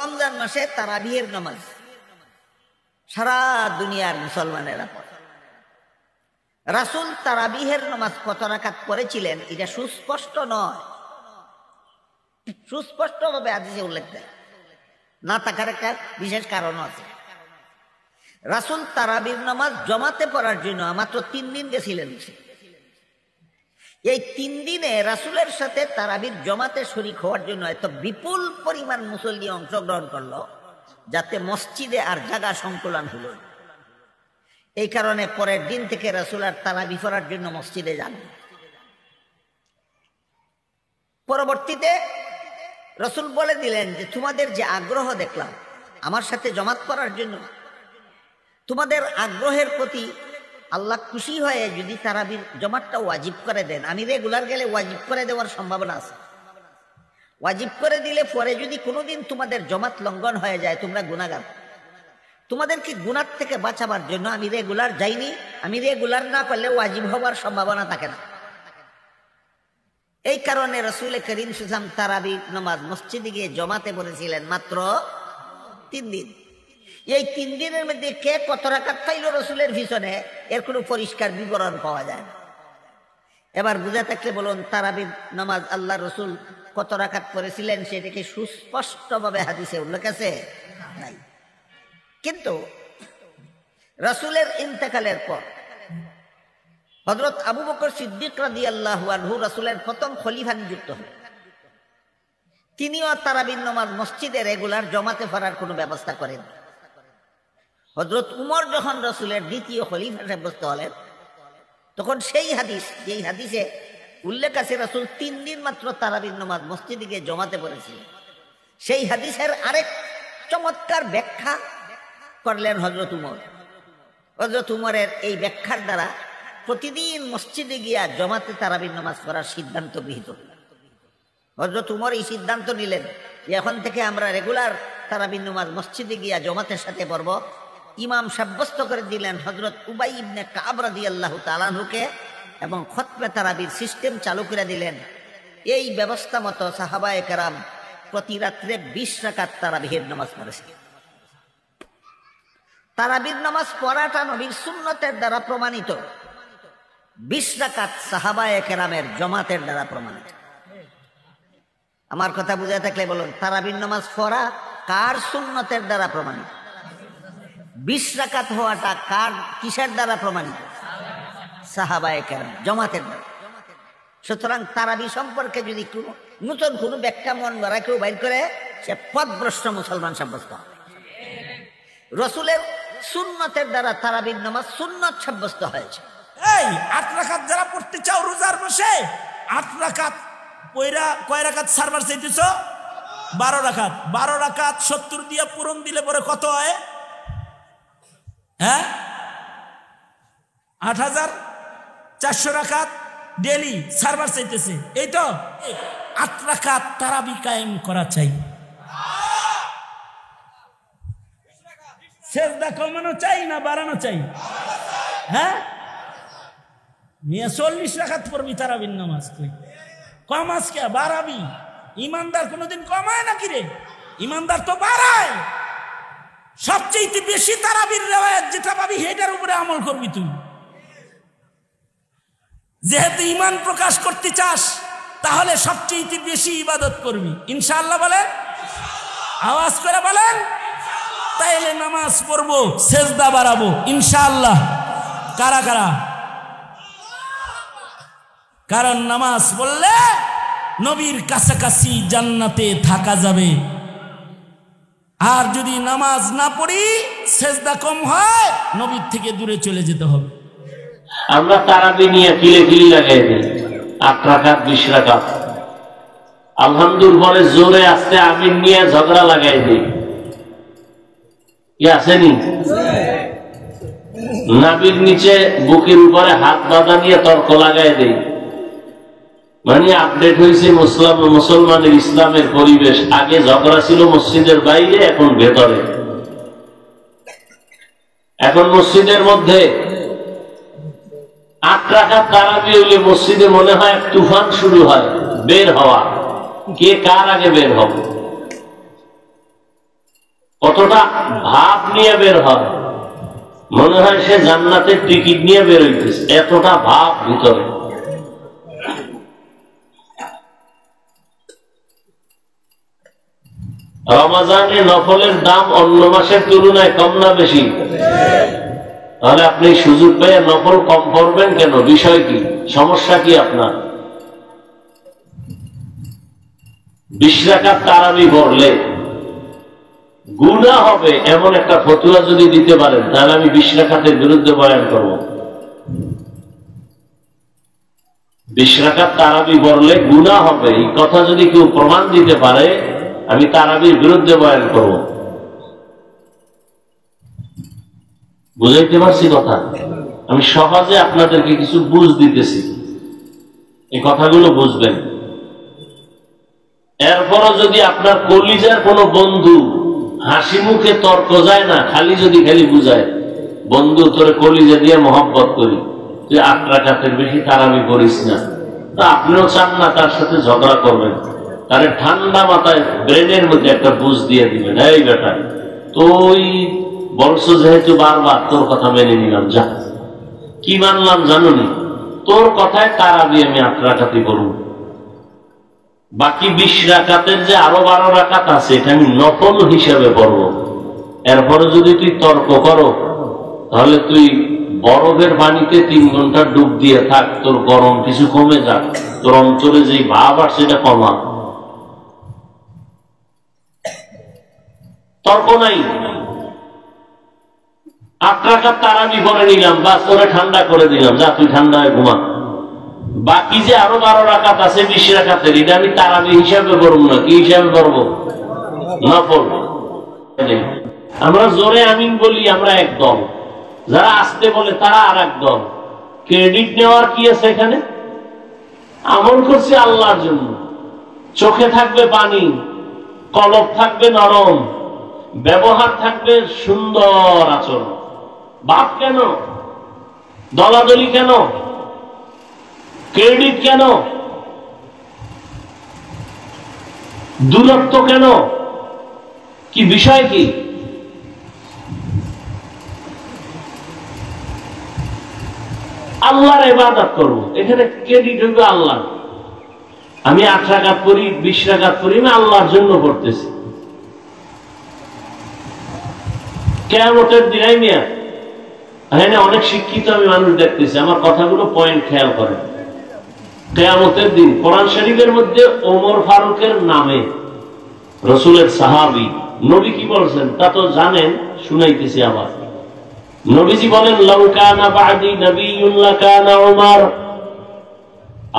রমজান মাসে তারাবিহের নামাজ সারা দুনিয়ার মুসলমানেরা পড়ে। রাসূল তারাবিহের নামাজ কত রাকাত পড়েছিলেন এটা সুস্পষ্ট নয়, সুস্পষ্টভাবে হাদিসে উল্লেখ দেয় না থাকার একটা বিশেষ কারণ আছে। রাসূল তারাবির নামাজ জমাতে পড়ার জন্য মাত্র 3 দিন গেছিলেন। এই 3 দিনে রাসূলের সাথে তারাবির জমাতে শরীক হওয়ার জন্য এত বিপুল পরিমাণ মুসল্লি অংশগ্রহণ করলো যাতে মসজিদে আর জায়গা সংকুলন হলো। এই কারণে পরের দিন থেকে রাসূল আর তারাবি পড়ার জন্য মসজিদে যান। পরবর্তীতে রাসূল বলে দিলেন যে তোমাদের যে আগ্রহ দেখলাম আমার সাথে জমাত করার জন্য, তোমাদের আগ্রহের প্রতি আল্লাহ খুশি হয়ে যদি তারাবির জমাতটা ওয়াজিব করে দেন, আমি রেগুলার গেলে ওয়াজিব করে দেওয়ার সম্ভাবনা আছে। ওয়াজিব করে দিলে পরে যদি কোনোদিন তোমাদের জমাত লঙ্ঘন হয়ে যায় তোমরা গুনাহগার। তোমাদেরকে গুনাহ থেকে বাঁচাবার জন্য আমি রেগুলার যাইনি, আমি রেগুলার না করলে ওয়াজিব হওয়ার সম্ভাবনা থাকে না। এই কারণে রাসূল করিম সাল্লাল্লাহু আলাইহি ওয়াসাল্লাম তারাবি নামাজ মসজিদে গিয়ে জমাতে পড়েছিলেন মাত্র 3 দিন। এই 3 দিনের মধ্যে কে কত রাকাত পাইল রাসূলের পিছনে এর কোনো পরিষ্কার বিবরণ পাওয়া যায় না। এবার বুঝা থাকলে বলুন তারাবি নামাজ আল্লাহ রাসূল কত রাকাত পড়েছিলেন সেটাকে সুস্পষ্টভাবে হাদিসে উল্লেখ আছে নাই। কিন্তু রাসূলের ইন্তেকালের পর হযরত আবু বকর সিদ্দিক রাদিয়াল্লাহু আনহু রাসূলের প্রথম খলিফা নিযুক্ত হন। তিনিও তারাবির নামাজ মসজিদে রেগুলার জমাতে পড়ার কোনো ব্যবস্থা করেন। হযরত উমর যখন রাসূলের দ্বিতীয় খলিফা সাব্যস্ত হলেন তখন সেই হাদিস যেই হাদিসে উল্লেখ আছে রাসূল 3 দিন মাত্র তারাবির নামাজ মসজিদে গিয়ে জমাতে পড়েছিলেন, সেই হাদিসের আরেক চমৎকার ব্যাখ্যা করলেন হযরত উমর। হযরত উমরের এই ব্যাখ্যার দ্বারা প্রতিদিন মসজিদে গিয়া জমাতে তারাবির নামাজ পড়ার সিদ্ধান্ত গৃহীত হল। হযরত উমর এই সিদ্ধান্ত নিলেন যে এখন থেকে আমরা রেগুলার তারাবির নামাজ মসজিদে গিয়া জমাতের সাথে পড়ব। ইমাম সাব্যস্ত করে দিলেন হযরত উবাই ইবনে কাব রাদিয়াল্লাহু তাআলা আনহুকে এবং খতমে তারাবির সিস্টেম চালু করে দিলেন। এই ব্যবস্থা মতো সাহাবায়ে কেরাম প্রতি রাত্রে 20 রাকাত তারাবিহের নামাজ পড়েছেন। তারাবির নামাজ পড়াটা নবীর সুন্নতের দ্বারা প্রমাণিত, 20 রাকাত সাহাবায়ে কেরামের জমাতের দ্বারা প্রমাণিত। আমার কথা বুঝে থাকলে বলুন তারাবির নামাজ পড়া কার সুন্নতের দ্বারা প্রমাণিত? 20 রাকাত হওয়াটা কার কিসের দ্বারা প্রমাণিত? সাহাবায়ে কেরাম জমাতের দ্বারা। সুতরাং তারাবি সম্পর্কে যদি নতুন কোনো ব্যাখ্যা মন গড়া কেউ বাইর করে সে পথভ্রষ্ট মুসলমান সাব্যস্ত হবে। রাসূলের সুন্নতের দ্বারা তারাবির নামাজ সুন্নত সাব্যস্ত হয়েছে। এই 8 রাকাত যারা পড়তে চাও রোজার মাসে 8 রাকাত পয়রা কয় রাকাত সারবার চাইতেছ? 12 রাকাত। 12 রাকাত 70 দিয়ে পূরণ দিলে পরে কত হয়? হ্যাঁ 8400 রাকাত ডেইলি সারবার চাইতেছে। এই তো 8 রাকাত তারাবি কায়েম করা চাই। সেজদা কমানো চাই না বাড়ানো চাই? হ্যাঁ 40 রাকাত পড়বি তারাবির নামাজ, তুই কম আজকে বাড়াবি। ইমানদার কোনোদিন কমায় নাকি রে? ইমানদার তো বাড়ায়। সবচেয়ে বেশি তারাবির রিওয়ায়াত যেটা পাবি সেটার উপরে আমল করবি তুই। যেহেতু ঈমান প্রকাশ করতে চাস তাহলে সবচেয়ে বেশি ইবাদত করবি ইনশাআল্লাহ। বলেন আওয়াজ করে বলেন। তাইলে নামাজ পড়বো, সেজদা বাড়াবো ইনশাআল্লাহ। কারা কারা? কারণ নামাজ পড়লে নবীর কাছাকাছি জান্নাতে থাকা যাবে। আর যদি নামাজ না পড়ি সেজদা কম হয় নবীর থেকে দূরে চলে যেতে হবে। আমরা তারাবি নিয়ে কিলে লাগাই দিই 8 রাকাত 20 রাকাত। আলহামদুলিল্লাহ বলে জোরে আস্তে আমিন নিয়ে ঝগড়া লাগাই দিই। কি আসেনি? নাবির নিচে বুকের উপরে হাত বাঁধা নিয়ে তর্ক লাগাই দেই। মানে আপডেট হয়েছে মুসলমানের ইসলামের পরিবেশ। আগে ঝগড়া ছিল মসজিদের বাইরে, এখন ভেতরে। এখন মসজিদের মধ্যে 8 রাকাত তারাবি হইলে মসজিদে মনে হয় তুফান শুরু হয়, বের হওয়া। কে কার আগে বের হবে? কতটা ভাব নিয়ে বের হয়, মনে হয় সে জান্নাতের টিকিট নিয়ে বের হইতেছে, এতটা ভাব ভিতরে। রমজানে নফলের দাম অন্য মাসের তুলনায় কম না বেশি? তাহলে আপনি সুযোগ পেয়ে নফল কম পড়বেন কেন? বিষয় কি, সমস্যা কি আপনার? 20 রাকাত তারাবি পড়লে গুনাহ হবে এমন একটা ফতোয়া যদি দিতে পারেন, তাহলে আমি 20 রাকাতের বিরুদ্ধে বয়ান করব। 20 রাকাত তারাবি পড়লে গুনাহ হবে এই কথা যদি কেউ প্রমাণ দিতে পারে, আমি তারাবির বিরুদ্ধে বয়ান করব। বুঝাইতে পারছি কথা? আমি সহজে আপনাদেরকে কিছু বুঝ দিতেছি, এই কথাগুলো বুঝবেন। এরপরও যদি আপনার কলিজার কোনো বন্ধু হাসি মুখে তর্ক যায় না, খালি বুঝায়, বন্ধু তোরে কলিজা দিয়ে মহব্বত করি, তুই 8 রাকাতের বেশি তারাবি করিস না, তা আপনিও চান না তার সাথে ঝগড়া করবেন, তারে ঠান্ডা মাথায় ব্রেনের মধ্যে একটা বুঝ দিয়ে দিবেন, এই বেটা তুই বলছো যেহেতু বারবার, তোর কথা মেনে নিলাম, যা। কি মানলাম জানুনি? তোর কথায় তারাবি আমি 8 রাকাতই করব, বাকি 20 রাকাতের যে আরো 12 রাকাত আছে এটা আমি নফল হিসাবে পড়ব। এরপরে যদি তুই তর্ক করো, তাহলে তুই বরফের পানিতে 3 ঘন্টা ডুব দিয়ে থাক, তোর গরম কিছু কমে যাক, তোর অন্তরে যে ভাব আর সেটা কমা। তর্ক নাই, 8 রাকাত তারাবি পড়ে নিলাম, বাস তোরে ঠান্ডা করে দিলাম, যা তুই ঠান্ডা হয়ে ঘুমা। বাকি যে আরো 12 রাকাত আছে 20 রাকাতের, এটা আমি তারাবি হিসাবে করব না, কি হিসাবে করব? নফল। আমরা জোরে আমিন বলি, আমরা এক দল, যারা আসতে বলে তারা আর এক দল। ক্রেডিট নেওয়ার কি আছে এখানে? আমল করছি আল্লাহর জন্য, চোখে থাকবে পানি, কলব থাকবে নরম, ব্যবহার থাকবে সুন্দর আচরণ। বাপ কেন? দলাদলি কেন? ক্রেডিট কেন? দূরত্ব কেন? কি বিষয় কি? আল্লাহর ইবাদত করব, এখানে ক্রেডিট হইবে আল্লাহ। আমি 8 রাকাত করি, 20 রাকাত করি, আমি আল্লাহর জন্য করতেছি। কিয়ামতের দিন আইনিয়া এখানে অনেক শিক্ষিত আমি মানুষ দেখতেছি, আমার কথাগুলো পয়েন্ট খেয়াল করেন। কিয়ামতের দিন কোরআন শরীফের মধ্যে ওমর ফারুকের নামে, রাসূলের সাহাবী, নবী কি বলছেন তা তো জানেন, শুনাইতেছি আবার। নবীজি বলেন, লাউ কানা বাদি নবিয়্যুন লাকানা উমর,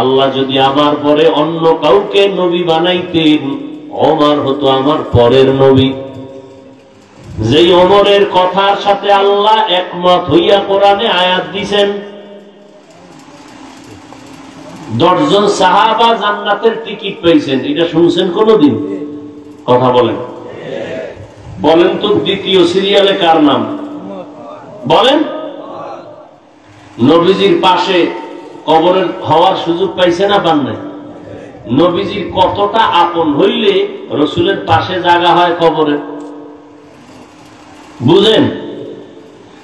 আল্লাহ যদি আমার পরে অন্য কাউকে নবী বানাইতেন, ওমর হতো আমার পরের নবী। যেই ওমরের কথার সাথে আল্লাহ একমত হইয়া কোরআনে আয়াত দিয়েছেন, 10 জন সাহাবা জান্নাতের টিকিট পাইছেন, এটা শুনছেন কোনদিন? কথা বলেন, বলেন তো দ্বিতীয় সিরিয়ালে কার নাম বলেন? নবীজির পাশে কবরের হওয়ার সুযোগ পাইছে না পান নাই? নবীজির কতটা আপন হইলে রসুলের পাশে জায়গা হয় কবরে, বুঝেন?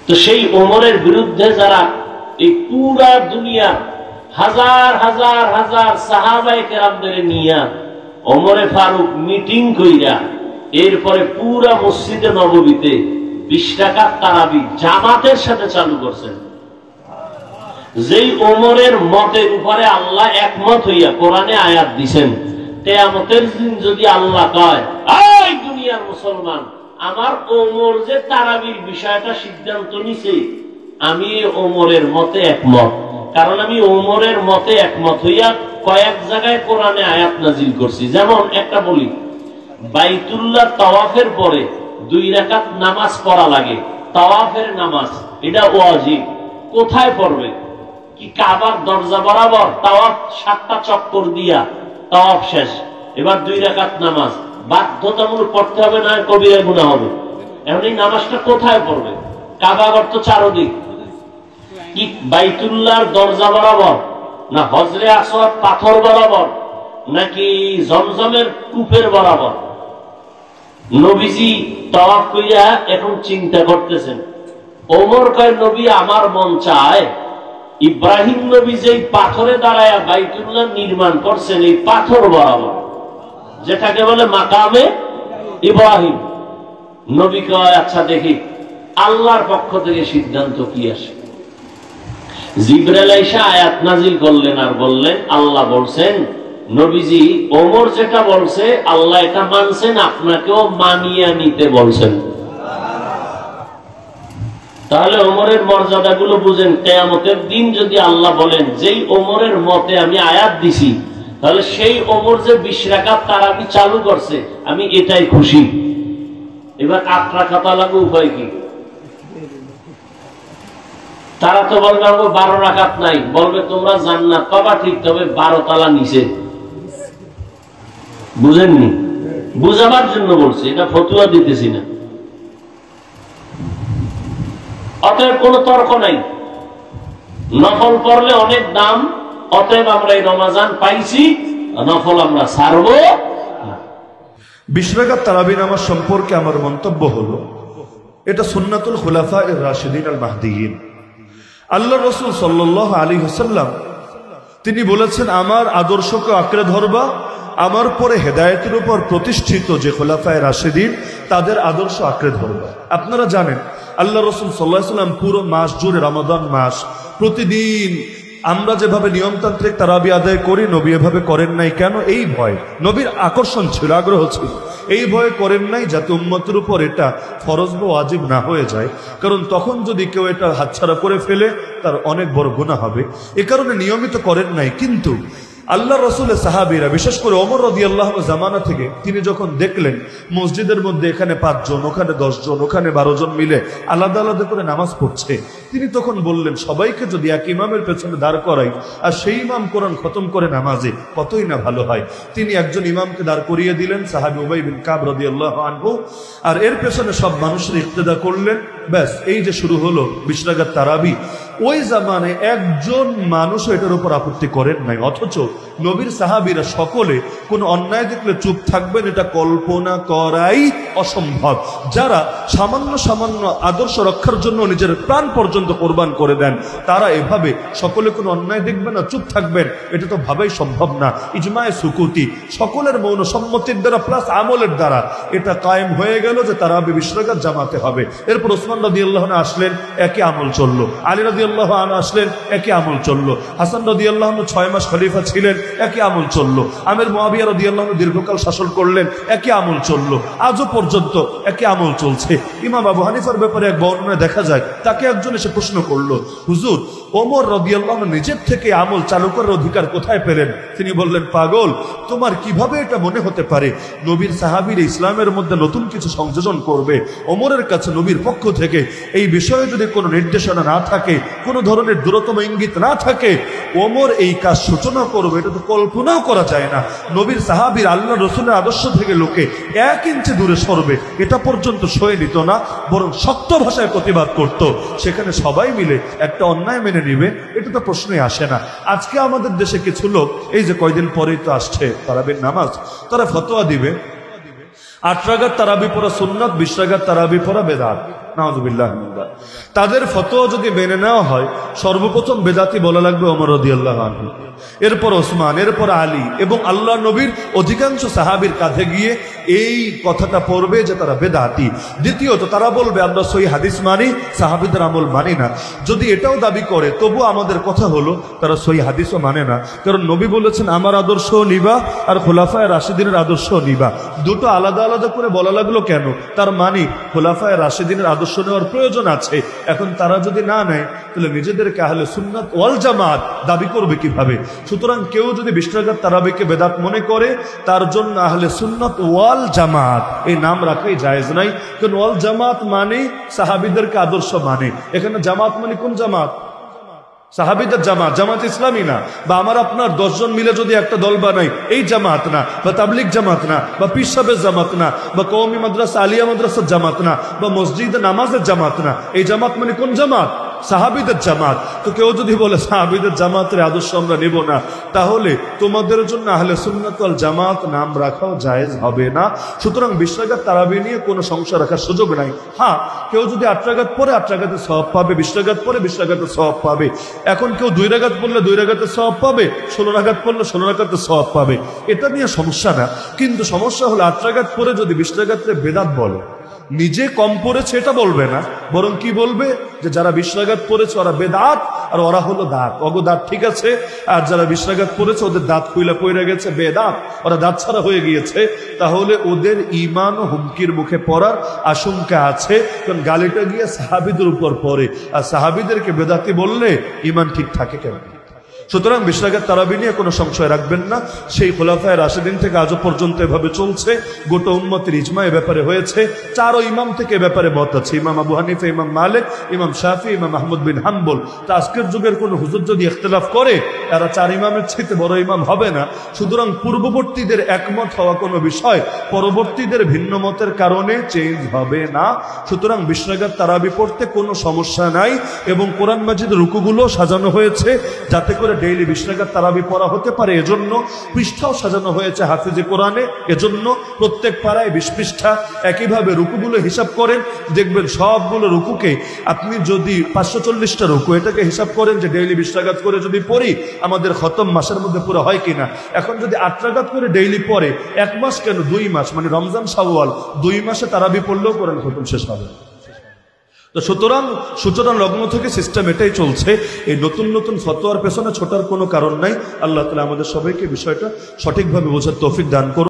তো সেই ওমরের বিরুদ্ধে যারা এই পুরা দুনিয়া হাজার হাজার হাজার সাহাবায়ে কেরামদের নিয়া ওমরে ফারুক মিটিং কইরা এরপরে পুরা মসজিদে নববীতে 20 রাকাত তারাবি জামাতের সাথে চালু করছেন। যেই ওমরের মতের উপরে আল্লাহ একমত হইয়া কোরআনে আয়াত দিছেন, কিয়ামতের দিন যদি আল্লাহ কয়, এই দুনিয়ার মুসলমান, আমার ওমর যে তারাবির বিষয়টা সিদ্ধান্ত নিছে, আমি ওমরের মতে একমত, কারণ আমি ওমরের মতে একমত হইয়া কয়েক জায়গায় কোরআনে আয়াত নাজিল করছি। যেমন একটা বলি, বাইতুল্লাহ তাওয়াফের পরে 2 রাকাত নামাজ পড়া লাগে, তাওয়াফের নামাজ, এটা ওয়াজিব। কোথায় পড়বে? কি কাবার দরজা বরাবর তাওয়াফ 7টা চক্কর দিয়া তাওয়াফ শেষ, এবার 2 রাকাত নামাজ বাধ্যতামূলক পড়তে হবে, না কবিরা গুনাহ হবে। এখন এই নামাজটা কোথায় পড়বে? কাবার তো চারদিক, কি বাইতুল্লাহর দরজা বরাবর, না হজরে আসওয়াদ পাথর বরাবর, নাকি জমজমের কূপের বরাবর? নবীজি তাওয়াফ কইরা এখন চিন্তা করতেছেন। ওমর কয়, নবী আমার মন চায় ইব্রাহিম নবী যেই পাথরে দাঁড়ায়া বাইতুল্লাহ নির্মাণ করছেন এই পাথর বরাবর, যেটাকে বলে মাকামে ইব্রাহিম। নবী কয়, আচ্ছা দেখি আল্লাহর পক্ষ থেকে সিদ্ধান্ত কি আসে। জিবরাইল আইসা আয়াত নাজিল করলেন আর বললেন, আল্লাহ বলছেন নবীজি ওমর যেটা বলছে আল্লাহ এটা মানছেন, আপনাকেও মানিয়ে নিতে বলছেন। তাহলে ওমরের মর্যাদাগুলো বুঝেন। কিয়ামতের দিন যদি আল্লাহ বলেন যেই ওমরের মতে আমি আয়াত দিছি, তাহলে সেই ওমর যে 20 রাকাত তারাবি চালু করছে আমি এটাই খুশি। এবার 8 রাকাত লাগবে, উপায় কি? তারা তো বলবে 12 রাকাত নাই, বলবে তোমরা জান্নাত পাবা ঠিক, তবে 12 তালা নিচে। বুঝেননি? বুঝাবার জন্য বলছি, এটা ফতুয়া দিতেছি না। অতএব কোন তর্ক নাই, নফল পড়লে অনেক দাম। অতএব আমরা এই রমাজান পাইছি, নফল আমরা ছাড়বো। 20 রাকাত তারাবি নামাজ সম্পর্কে আমার মন্তব্য হলো, এটা সুন্নাতুল খুলাফা এর রাশিদিন আল মাহদিয়িন। আল্লাহ রাসূল সাল্লাল্লাহু আলাইহি ওয়াসাল্লাম তিনি বলেছেন, আমার আদর্শকে আঁকড়ে ধরবা, আমার পরে হেদায়েতের উপর প্রতিষ্ঠিত যে খুলাফায়ে রাশিদিন তাদের আদর্শ আঁকড়ে ধরবা। আপনারা জানেন আল্লাহ রাসূল সাল্লাল্লাহু আলাইহি ওয়াসাল্লাম পুরো মাস জুড়ে, রমাদান মাস, প্রতিদিন আমরা যেভাবে নিয়মতান্ত্রিক তারাবি আদায় করি নবী এভাবে করেন নাই। কেন? এই ভয়, নবীর আকর্ষণ ছিল, আগ্রহ ছিল, এই ভয়ে করেন নাই যাতে উম্মতের উপর এটা ফরজ বা ওয়াজিব না হয়ে যায়। কারণ তখন যদি কেউ এটা হাতছাড়া করে ফেলে তার অনেক বড় গুনাহ হবে। এ কারণে নিয়মিত করেন নাই। কিন্তু আল্লাহ রসুলের সাহাবীরা, বিশেষ করে ওমর রাদিয়াল্লাহু আনহু জামানা থেকে তিনি যখন দেখলেন মসজিদের মধ্যে এখানে 5 জন, ওখানে 10 জন, ওখানে 12 জন মিলে আলাদা আলাদা করে নামাজ পড়ছে, তিনি তখন বললেন, সবাইকে যদি এক ইমামের পেছনে দাঁড় করাই আর সেই ইমাম কোরআন খতম করে নামাজে, কতই না ভালো হয়। তিনি একজন ইমামকে দাঁড় করিয়ে দিলেন, সাহাবী উবাই বিন কাব রাদিয়াল্লাহু আনহু, আর এর পেছনে সব মানুষের ইক্তেদা করলেন। ব্যাস, এই যে শুরু হলো 20 রাকাত তারাবি। ওই জামানে একজন মানুষও এটার উপর আপত্তি করেন নাই। অথচ নবীর সাহাবীরা সকলে কোনো অন্যায় দেখলে চুপ থাকবেন, এটা কল্পনা করাই অসম্ভব। যারা সামান্য সামান্য আদর্শ রক্ষার জন্য নিজের প্রাণ পর্যন্ত কোরবান করে দেন, তারা এভাবে সকলে কোনো অন্যায় দেখবেন না, চুপ থাকবেন, এটা তো ভাবাই সম্ভব না। ইজমায়ে সুকুতি, সকলের মৌন সম্মতির দ্বারা প্লাস আমলের দ্বারা এটা কায়েম হয়ে গেল যে তারাবি 20 রাকাত জামাতে হবে। এরপর ওসমান রাদিয়াল্লাহু আনহু আসলেন, একই আমল চললো। আলী রাদিয়াল্লাহু আনহু আসলেন, একই আমল চললো। হাসান রাদিয়াল্লাহু আনহু 6 মাস খলিফা ছিলেন, একই আমল চললো। আমির মুআবিয়া রাদিয়াল্লাহু আনহু দীর্ঘকাল শাসন করলেন, একই আমল চললো। আজও পর্যন্ত একই আমল চলছে। ইমাম আবু হানিফার ব্যাপারে এক বর্ণনায় দেখা যায়, তাকে একজন এসে প্রশ্ন করলো, হুজুর ওমর রাদিয়াল্লাহু আনহু নিজের থেকে আমল চালু করার অধিকার কোথায় পেলেন? তিনি বললেন, পাগল, তোমার কিভাবে এটা মনে হতে পারে নবীর সাহাবীরা ইসলামের মধ্যে নতুন কিছু সংযোজন করবে? ওমরের কাছে নবীর পক্ষ থেকে এই বিষয়ে যদি কোনো নির্দেশনা না থাকে, কোনো ধরনের দূরতম ইঙ্গিত না থাকে, ওমর এই কাজ সূচনা করবে, এটা তো কল্পনাও করা যায় না। নবীর সাহাবীর আল্লাহ রসুলের আদর্শ থেকে লোকে 1 ইঞ্চি দূরে সরবে, এটা পর্যন্ত সয়ে নিত না, বরং শক্ত ভাষায় প্রতিবাদ করত। সেখানে সবাই মিলে একটা অন্যায় মেনে নিবে, এটা তো প্রশ্নই আসে না। আজকে আমাদের দেশে কিছু লোক, এই যে কয়দিন পরেই তো আসছে তারাবির নামাজ, তারা ফতোয়া দিবে 8 রাকাত তারাবি পড়া সুন্নাত, 20 রাকাত তারাবি পড়া বেদাত। নাউযুবিল্লাহ। তাদের ফতোয়া যদি মেনে নেওয়া হয়, সর্বপ্রথম বেদাতি বলা লাগবে ওমর রাদিয়াল্লাহু আনহু, এরপর ওসমান, এরপর আলী এবং আল্লাহ নবীর অধিকাংশ সাহাবীর কাঁধে গিয়ে এই কথাটা পড়বে যে তারা বেদাতি। দ্বিতীয়ত তারা বলবে আমরা সহি হাদিস মানি, সাহাবীদের আমল মানি না। যদি এটাও দাবি করে, তবু আমাদের কথা হলো তারা সহি হাদিসও মানে না। কারণ নবী বলেছেন আমার আদর্শ নিবা আর খোলাফায়ে রাশিদিনের আদর্শ নিবা। দুটো আলাদা আলাদা করে বলা লাগলো কেন? তার মানে খোলাফায়ে রাশিদিনের আদর্শ নেওয়ার প্রয়োজন আছে। এখন তারা যদি না নেয়, তাহলে নিজেদেরকে আহলে সুন্নাত ওয়াল জামাত দাবি করবে কিভাবে? সুতরাং কেউ যদি 20 রাকাত তারাবিকে বেদাত মনে করে, তার জন্য আহলে সুন্নাত ওয়াল জামাত এই নাম রাখাই জায়েজ নাই। কারণ ওয়াল জামাত মানে সাহাবীদেরকে আদর্শ মানে। এখানে জামাত মানে কোন জামাত? সাহাবীদের জামাত, জামাত ইসলামী না। বা আমার আপনার 10 জন মিলে যদি একটা দল বানাই, এই জামাত না। বা তাবলিগ জামাত না, বা পীর সাহেবের জামাত না, বা কওমি মাদ্রাসা আলিয়া মাদ্রাসার জামাত না, বা মসজিদে নামাজের জামাত না। এই জামাত মানে কোন জামাত? সাহাবীদের জামাত। তো কেউ যদি বলে সাহাবীদের জামাতের আদর্শ আমরা নেব না, তাহলে তোমাদের জন্য আহলে সুন্নাত ওয়াল জামাত নাম রাখাও জায়েজ হবে না। সুতরাং 20 রাকাত তারাবি নিয়ে কোনো সংশয় রাখার সুযোগ নাই। হ্যাঁ, কেউ যদি 8 রাকাত পড়ে 8 রাকাতের সওয়াব পাবে, 20 রাকাত পড়ে 20 রাকাতের সওয়াব পাবে। এখন কেউ 2 রাকাত পড়লে 2 রাকাতের সওয়াব পাবে, 16 রাকাত পড়লে 16 রাকাতের সওয়াব পাবে। এটা নিয়ে সমস্যা না, কিন্তু সমস্যা হলো 8 রাকাত পড়ে যদি 20 রাকাতের বেদাত বলে, নিজে কম পড়েছে এটা বলবে না, বরং কি বলবে যে যারা 20 রাকাত পড়েছে ওরা বেদাত আর ওরা হলো দাঁত, অগো দাঁত ঠিক আছে, আর যারা 20 রাকাত পড়েছে ওদের দাঁত খুইলা পড়ে গেছে বেদাত, ওরা দাঁত ছাড়া হয়ে গিয়েছে। তাহলে ওদের ঈমান ও হুমকির মুখে পড়ার আশঙ্কা আছে, কারণ গালিটা গিয়ে সাহাবীদের উপর পড়ে, আর সাহাবীদেরকে বেদাতি বললে ঈমান ঠিক থাকে কেন? সুতরাং 20 রাকাত তারাবি নিয়ে কোনো সংশয় রাখবেন না। সেই খোলাফায়ে রাশিদিন থেকে আজও পর্যন্ত এভাবে চলছে, গোটা উম্মতের ইজমা এ ব্যাপারে হয়েছে। 4 ইমাম থেকে এ ব্যাপারে মত আছে, ইমাম আবু হানিফা, ইমাম মালিক, ইমাম শাফি, ইমাম আহমদ বিন হাম্বল। তা আজকের যুগের কোনো হুজুর যদি ইখতিলাফ করে, এরা 4 ইমামের চাইতে বড় ইমাম হবে না। সুতরাং পূর্ববর্তীদের একমত হওয়া কোনো বিষয় পরবর্তীদের ভিন্ন মতের কারণে চেঞ্জ হবে না। সুতরাং 20 রাকাত তারাবি পড়তে কোনো সমস্যা নাই, এবং কোরআন মাজিদের রুকুগুলো সাজানো হয়েছে যাতে করে ডেইলি 20 রাকাত তারাবি পড়া হতে পারে। এজন্য পৃষ্ঠাও সাজানো হয়েছে হাফিজে কোরআনে, এজন্য প্রত্যেক পাড়ায় 20 পৃষ্ঠা। একইভাবে রুকুগুলো হিসাব করেন, দেখবেন সবগুলো রুকুকে আপনি যদি 540টা রুকু এটাকে হিসাব করেন যে ডেইলি 20 রাকাত করে যদি পড়ি আমাদের খতম মাসের মধ্যে পুরো হয় কিনা। এখন যদি 8 রাকাত করে ডেইলি পড়ে 1 মাস কেন 2 মাস, মানে রমজান শাওয়াল 2 মাসে তারাবি পড়লেও কোরআন খতম শেষ হবে। তো সুতরাং সূচনা লগ্ন থেকে সিস্টেম এটাই চলছে। এই নতুন নতুন ফতোয়ার পেছনে ছোটার কোনো কারণ নাই। আল্লাহ তাআলা আমাদের সবাইকে বিষয়টা সঠিকভাবে বোঝার তৌফিক দান করুন।